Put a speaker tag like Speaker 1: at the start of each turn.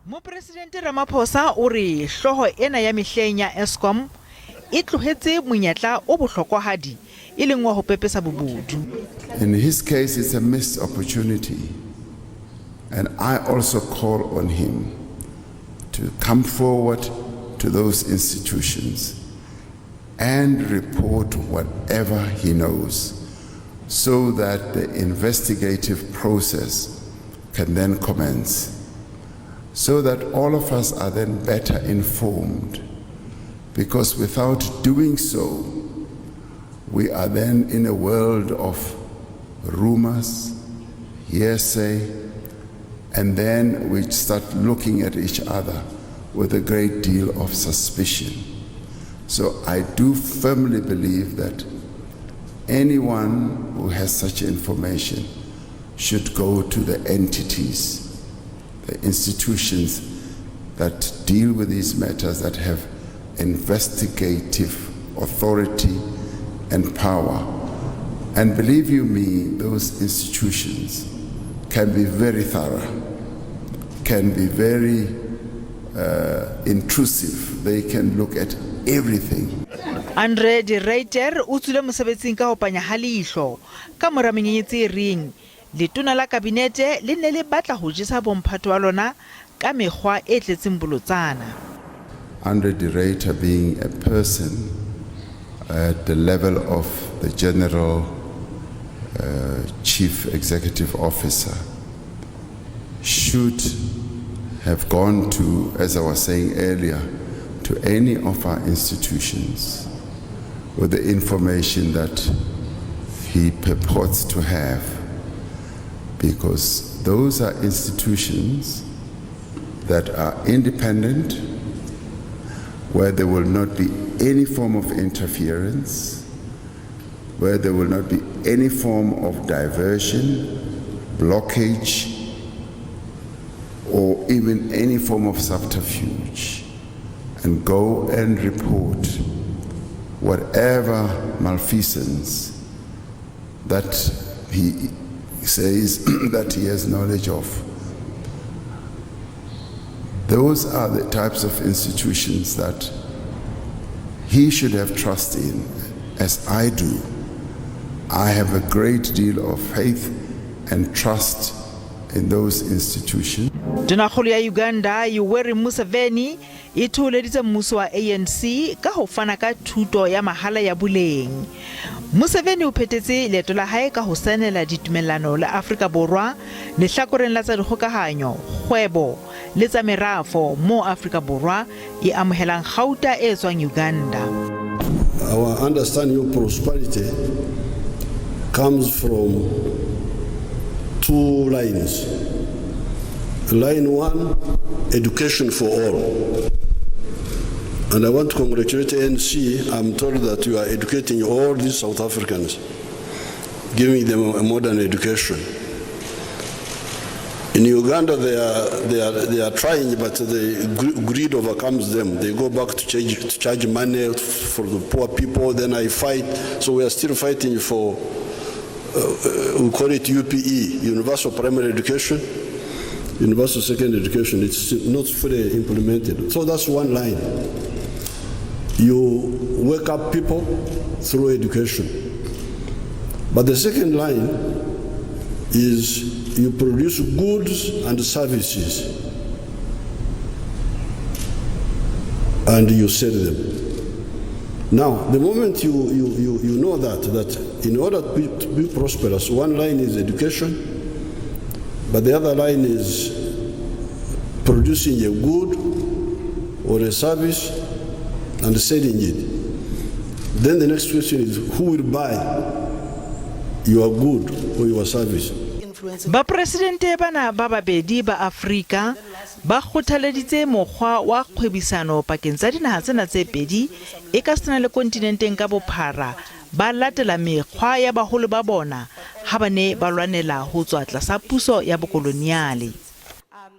Speaker 1: Mopresidente Ramaphosa o re hloho ena ya mehleng ya ESKOM e tlohetse monyetla o bohlokwahadi e leng wa ho pepesa bobodu.
Speaker 2: In his case, it's a missed opportunity, and I also call on him to come forward to those institutions and report whatever he knows, so that the investigative process can then commence, so that all of us are then better informed, because without doing so, we are then in a world of rumors, hearsay, and then we start looking at each other with a great deal of suspicion. So I do firmly believe that anyone who has such information should go to the entities, the institutions that deal with these matters, that have investigative authority and power. And believe you me, those institutions can be very thorough, can be very intrusive. They can look at everything.
Speaker 1: Ruyter o tswile mosebetsing ka ho panya halihlo ka mora menyenyetsi ring letona la kabinete le ne le batla ho jesa mphato wa lona ka mekgwa e tletseng bolotsana.
Speaker 2: Ruyter being a person at the level of the General Chief Executive Officer should have gone to, as I was saying earlier, to any of our institutions with the information that he purports to have, because those are institutions that are independent, where there will not be any form of interference, where there will not be any form of diversion, blockage, or even any form of subterfuge, and go and report whatever malfeasance that he says that he has knowledge of. Those are the types of institutions that he should have trust in, as I do. I have a great deal of faith and trust in those institutions.
Speaker 1: Tonakgolo ya Uganda Yoweri Museveni e thoholeditse mmuso wa ANC ka ho fana ka thuto ya mahala ya boleng. Museveni o phethetse leeto la hae ka ho saenela ditumellano le Afrika Borwa lehlakoreng la tsa dikgokahanyo, kgwebo le tsa merafo mo Afrika Borwa e amohelang gauta e tswang Uganda.
Speaker 3: Our understanding of prosperity comes from two lines. Line one, education for all. And I want to congratulate ANC. I'm told that you are educating all these South Africans, giving them a modern education. In Uganda, they are trying, but the greed overcomes them. They go back to charge money for the poor people. Then I fight. So we are still fighting for, we call it UPE, Universal Primary Education, Universal Secondary Education. It's not fully implemented. So that's one line. You wake up people through education. But the second line is you produce goods and services and you sell them. Now, the moment you know that in order to be prosperous, one line is education, but the other line is producing a good or a service and selling it. Then the next question is, who will buy your good or your service?
Speaker 1: Bapresidente bana ba babedi ba Afrika ba kgothaleditse mokgwa wa kgwebisano pakeng tsa dinaha tsena tse pedi e ka sena le kontinenteng ka bophara ba latela mekgwa ya baholo ba bona ha ba ne ba lwanela ho tswa tlasa puso ya bokoloniale.